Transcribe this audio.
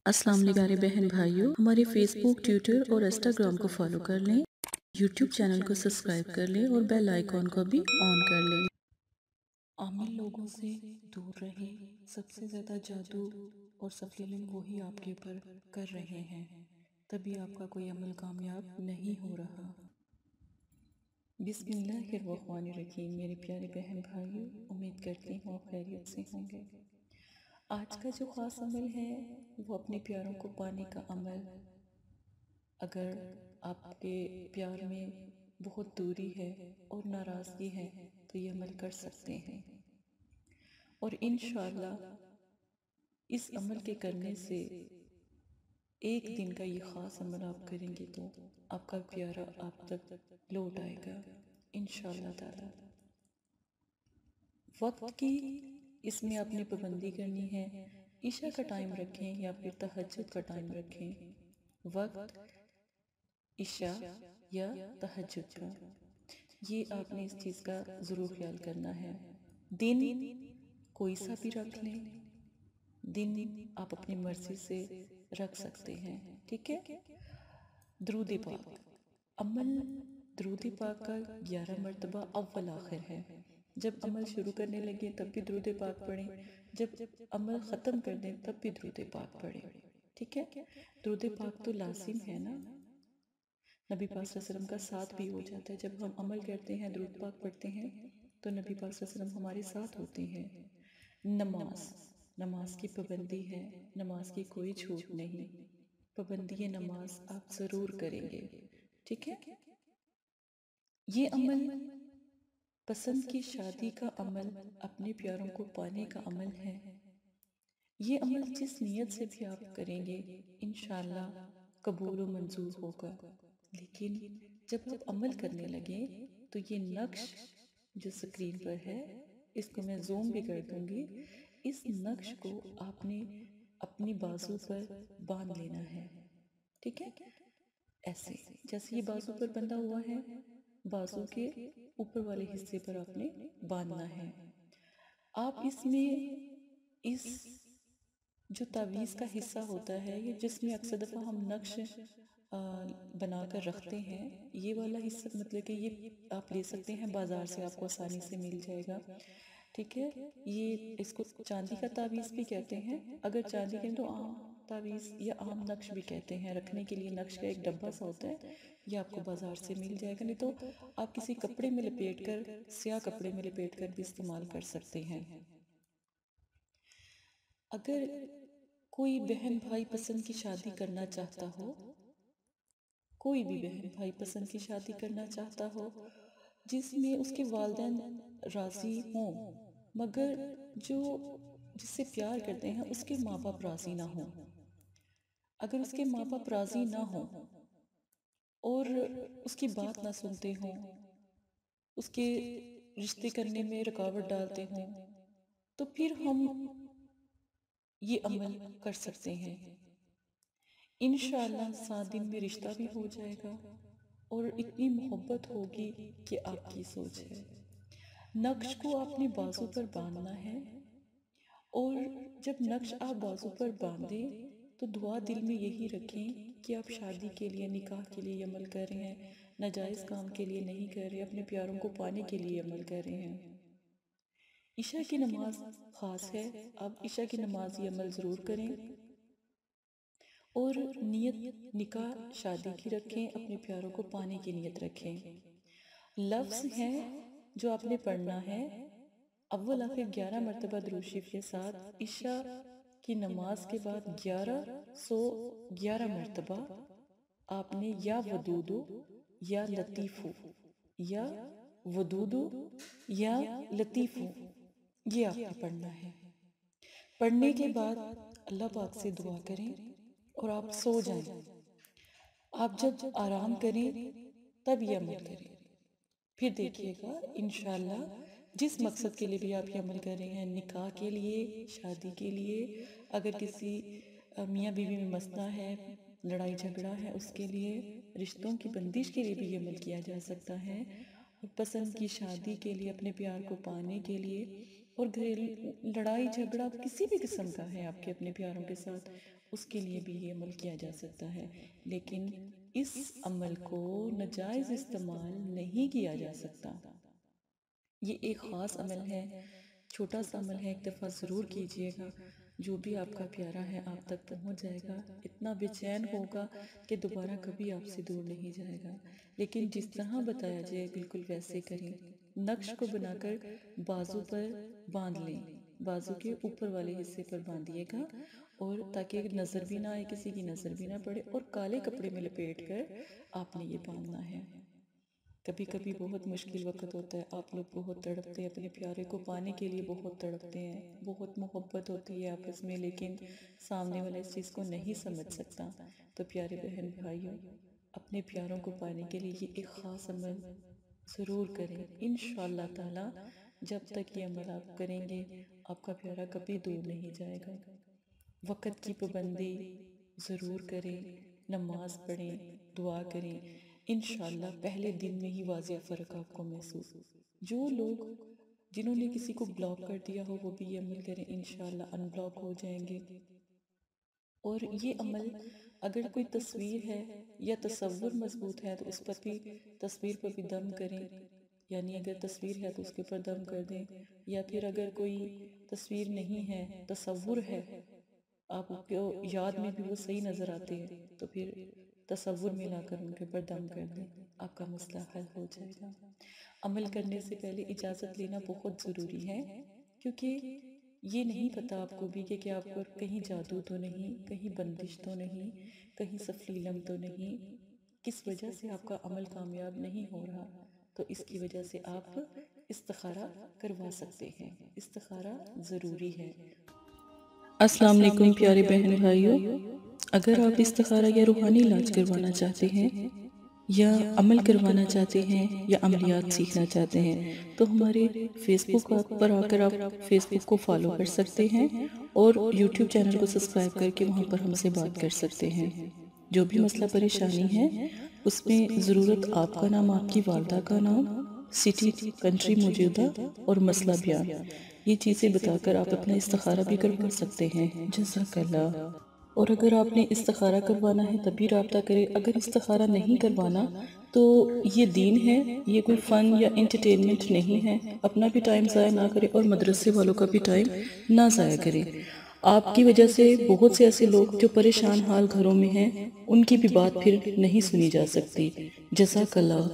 अस्सलाम वालेकुम प्यारे बहन भाइयों, हमारे फेसबुक, ट्विटर और इंस्टाग्राम को फॉलो कर लें, यूट्यूब चैनल को सब्सक्राइब कर लें और बेल आइकॉन को भी ऑन कर लें। आमिल लोगों से दूर रहें, सबसे ज़्यादा जादू और सफलीलिंग वही आपके ऊपर कर रहे हैं, तभी आपका कोई अमल कामयाब नहीं हो रहा। बिस्मिल्लाहिर्रहमानिर्रहीम। मेरे प्यारे बहन भाइयों, उम्मीद करती हूँ आप खैरियत से होंगे। आज का जो ख़ास अमल है वो अपने प्यारों को पाने का अमल। अगर आपके प्यार में बहुत दूरी है और नाराज़गी है तो ये अमल कर सकते हैं, और इंशाअल्लाह इस अमल के करने से एक दिन का ये ख़ास अमल आप करेंगे तो आपका प्यारा आप तक लौट आएगा इंशाअल्लाह ताला। वक्त की इसमें आपने पाबंदी करनी है। ईशा का टाइम रखें या फिर तहज्जुद का टाइम रखें। वक्त ईशा या तहज्जुद का, ये आपने इस चीज़ का ज़रूर ख्याल करना है। दिन कोई सा भी रख लें, दिन आप अपनी मर्ज़ी से रख सकते हैं, ठीक है। दरूद पाक अमल, दरूद पाक का 11 मरतबा अव्वल आखिर है। जब अमल शुरू करने लगे तब भी दरूद पाक पढ़ें, जब अमल ख़त्म कर दें तब भी दरूद पाक पढ़ें, ठीक है। दरूद पाक तो लाजिम है ना, नबी पाक सल्लल्लाहु अलैहि वसल्लम का साथ भी हो जाता है। जब हम अमल करते हैं, दरूद पाक पढ़ते हैं तो नबी पाक सल्लल्लाहु अलैहि वसल्लम हमारे साथ होते हैं। नमाज की पाबंदी है, नमाज की कोई छूट नहीं, पाबंदी नमाज आप ज़रूर करेंगे, ठीक है। ये अमल पसंद की शादी का अमल, अपने प्यारों को पाने का अमल है। ये अमल जिस नीयत से भी आप करेंगे इंशाअल्लाह कबूल व मंजूर होगा। लेकिन जब आप अमल करने लगे तो ये नक्श जो स्क्रीन पर है, इसको मैं ज़ूम भी कर दूंगी, इस नक्श को आपने अपनी बाजू पर बांध लेना है, ठीक है। ऐसे जैसे ये बाजू पर बंधा हुआ है, बाजू के ऊपर वाले हिस्से पर आपने बांधना है। आप इसमें इस जो तावीज़ का हिस्सा होता है, ये जिसमें अक्सर दफ़ा हम नक्श बनाकर रखते हैं, ये वाला हिस्सा मतलब कि ये आप ले सकते हैं बाज़ार से, आपको आसानी से मिल जाएगा, ठीक है। ये इसको चांदी का तावीज़ भी कहते हैं। अगर चांदी के तो आम तावीज़ या आम नक्श भी कहते हैं। रखने के लिए नक्श का एक डब्बा सा होता है, ये आपको बाज़ार से मिल जाएगा। नहीं तो आप किसी कपड़े में लपेट कर, स्याह कपड़े में लपेट कर भी इस्तेमाल कर सकते हैं। अगर कोई बहन भाई पसंद की शादी करना चाहता हो, कोई भी बहन भाई पसंद की शादी करना चाहता हो जिसमें उसके वालिदैन राज़ी हों, मगर जो जिससे प्यार करते हैं उसके माँ बाप राज़ी ना हों, अगर उसके माँ बाप राज़ी ना हों और उसकी बात ना सुनते हों, उसके रिश्ते करने में रुकावट डालते हों, तो फिर हम ये अमल कर सकते हैं। इंशाअल्लाह 7 दिन में रिश्ता भी हो जाएगा और इतनी मोहब्बत होगी कि आपकी सोच है। नक्श को आपने बाजू पर बांधना है, और जब नक्श आप बाजू पर बांधें तो दुआ दिल में यही रखें कि आप शादी के लिए, निकाह के लिए अमल कर रहे हैं, नाजायज़ काम के लिए नहीं कर रहे, अपने प्यारों को पाने के लिए अमल कर रहे हैं। ईशा की नमाज ख़ास है, आप ईशा की नमाज ये अमल ज़रूर करें, और नियत निकाह शादी की रखें, अपने प्यारों को पाने की नियत रखें। लफ्ज़ हैं जो आपने पढ़ना है, अव्वल आखिर 11 मरतबा दुरूद शरीफ के साथ ईशा की नमाज के बाद 1111 मरतबा आपने या वदूदो या लतीफ़ो या वदूदो या लतीफ़ो ये आपने पढ़ना है। पढ़ने के बाद अल्लाह पाक से दुआ करें और आप सो जाएं। आप जब आराम करें तब ये अमल करें, फिर देखिएगा इंशाअल्लाह जिस मकसद के लिए भी आप ये अमल कर रहे हैं, निकाह के लिए, शादी के लिए, अगर किसी मियाँ बीवी में मसला है, लड़ाई झगड़ा है, उसके लिए, रिश्तों की बंदिश के लिए भी ये अमल किया जा सकता है, और पसंद की शादी के लिए, अपने प्यार को पाने के लिए, और घरेलू लड़ाई झगड़ा किसी भी किस्म का है आपके अपने प्यारों के साथ, اس کے لیے بھی یہ عمل کیا جا سکتا ہے، لیکن اس عمل کو ناجائز استعمال نہیں کیا جا سکتا۔ یہ ایک خاص عمل ہے، چھوٹا سا عمل ہے، ایک دفعہ ضرور کیجئے گا، جو بھی آپ کا پیارا ہے آپ تک پہنچ جائے گا، اتنا بے چین ہوگا کہ دوبارہ کبھی آپ سے دور نہیں جائے گا۔ لیکن جس طرح بتایا جائے بالکل ویسے کریں، نقش کو بنا کر بازو پر باندھ لیں، بازو کے اوپر والے حصے پر باندھیے گا، اور تاکہ نظر بھی نہ آئے، کسی کی نظر بھی نہ پڑے، اور کالے کپڑے میں لپیٹ کر آپ نے یہ باندھنا ہے۔ کبھی کبھی بہت مشکل وقت ہوتا ہے، آپ لوگ بہت تڑپتے ہیں، اپنے پیارے کو پانے کے لیے بہت تڑپتے ہیں، بہت محبت ہوتی ہے آپس میں، لیکن سامنے والا اس چیز کو نہیں سمجھ سکتا۔ تو پیارے بہن بھائیوں، اپنے پیاروں کو پانے کے لیے یہ ایک خاص عمل ضرور کریں۔ انشاءاللہ تعالی جب تک یہ عمل آپ کریں گے، آپ کا پیارا کبھی دور نہیں جائے گا۔ وقت کی پابندی ضرور کریں، نماز پڑھیں، دعا کریں، انشاءاللہ پہلے دن میں ہی واضح فرق آپ کو محسوس۔ جو لوگ جنہوں نے کسی کو بلاک کر دیا ہو وہ بھی یہ عمل کریں، انشاءاللہ ان بلاک ہو جائیں گے۔ اور یہ عمل اگر کوئی تصویر ہے یا تصور مضبوط ہے تو اس پر بھی، تصویر پر بھی دم کریں، یعنی اگر تصویر ہے تو اس کے اوپر دم کر دیں، یا پھر اگر کوئی تصویر نہیں ہے، تصور ہے، آپ کو یاد میں بھی وہ صحیح نظر آتے ہیں، تو پھر تصور میں لا کر ان کے اوپر دم کر دیں، آپ کا مسئلہ حل ہو جائے گا۔ عمل کرنے سے پہلے اجازت لینا بہت ضروری ہے، کیونکہ یہ نہیں پتا آپ کو بھی کہ آپ پر کہیں جادو تو نہیں، کہیں بندش تو نہیں، کہیں سفلی علم تو نہیں، کس وجہ سے آپ کا عمل کامیاب نہیں ہو رہا، تو اس کی وجہ سے آپ استخارہ کروا سکتے ہیں۔ استخارہ ضروری ہے۔ السلام علیکم پیارے بہن بھائیوں، اگر آپ استخارہ یا روحانی علاج کروانا چاہتے ہیں یا عمل کروانا چاہتے ہیں یا عملیات سیکھنا چاہتے ہیں تو ہمارے فیس بک پر آ کر آپ فیس بک کو فالو کر سکتے ہیں اور یوٹیوب چینل کو سبسکرائب کر کے وہاں پر ہم سے بات کر سکتے ہیں۔ جو بھی مسئلہ پریشانی ہے اس میں ضرورت آپ کا نام، آپ کی والدہ کا نام، سٹی، کنٹری موجودہ اور مسئلہ بیان، یہ چیزیں بتا کر آپ اپنا استخارہ بھی کروا سکتے ہیں۔ جزاک اللہ۔ اور اگر آپ نے استخارہ کروانا ہے تب بھی رابطہ کریں، اگر استخارہ نہیں کروانا تو یہ دین ہے، یہ کوئی فن یا انٹرٹینمنٹ نہیں ہے، اپنا بھی ٹائم ضائع نہ کریں اور مدرسے والوں کا بھی ٹائم نہ ضائع کریں۔ آپ کی وجہ سے بہت سے ایسے لوگ جو پریشان حال گھروں میں ہیں ان کی بھی بات پھر نہیں سنی جا سکتی۔ جزاک اللہ۔